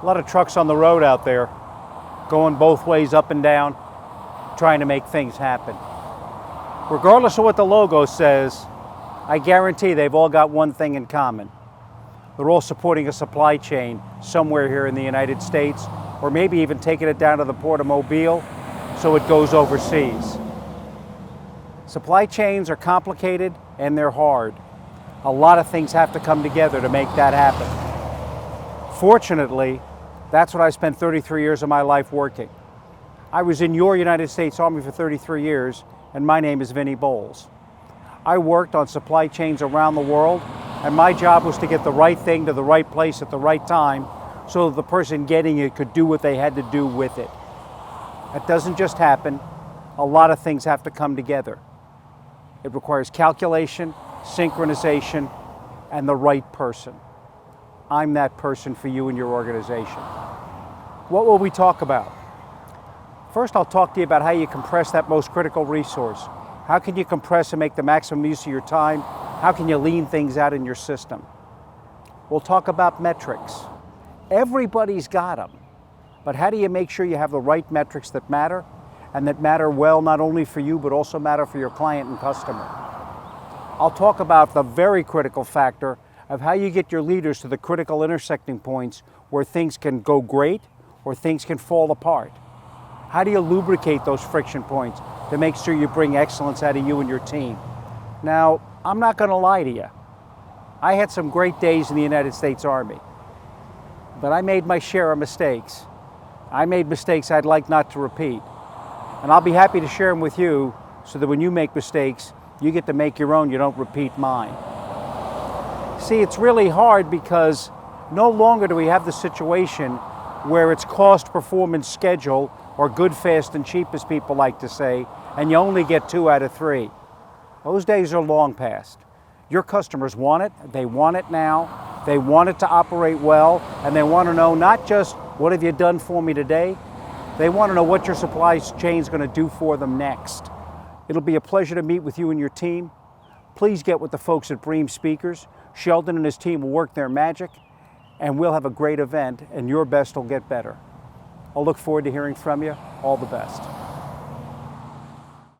A lot of trucks on the road out there, going both ways, up and down, trying to make things happen. Regardless of what the logo says, I guarantee they've all got one thing in common. They're all supporting a supply chain somewhere here in the United States, or maybe even taking it down to the Port of Mobile so it goes overseas. Supply chains are complicated and they're hard. A lot of things have to come together to make that happen. Fortunately, that's what I spent 33 years of my life working. I was in your United States Army for 33 years, and my name is Vinny Boles. I worked on supply chains around the world, and my job was to get the right thing to the right place at the right time so that the person getting it could do what they had to do with it. That doesn't just happen. A lot of things have to come together. It requires calculation, synchronization, and the right person. I'm that person for you and your organization. What will we talk about? First, I'll talk to you about how you compress that most critical resource. How can you compress and make the maximum use of your time? How can you lean things out in your system? We'll talk about metrics. Everybody's got them, but how do you make sure you have the right metrics that matter, and that matter well not only for you, but also matter for your client and customer? I'll talk about the very critical factor of how you get your leaders to the critical intersecting points where things can go great or things can fall apart. How do you lubricate those friction points to make sure you bring excellence out of you and your team? Now, I'm not going to lie to you. I had some great days in the United States Army, but I made my share of mistakes. I made mistakes I'd like not to repeat. And I'll be happy to share them with you so that when you make mistakes, you get to make your own, you don't repeat mine. See, it's really hard because no longer do we have the situation where it's cost, performance, schedule, or good, fast, and cheap, as people like to say, and you only get 2 out of 3. Those days are long past. Your customers want it, they want it now, they want it to operate well, and they want to know not just what have you done for me today, they want to know what your supply chain is going to do for them next. It'll be a pleasure to meet with you and your team. Please get with the folks at Bream Speakers. Sheldon and his team will work their magic, and we'll have a great event, and your best will get better. I'll look forward to hearing from you. All the best.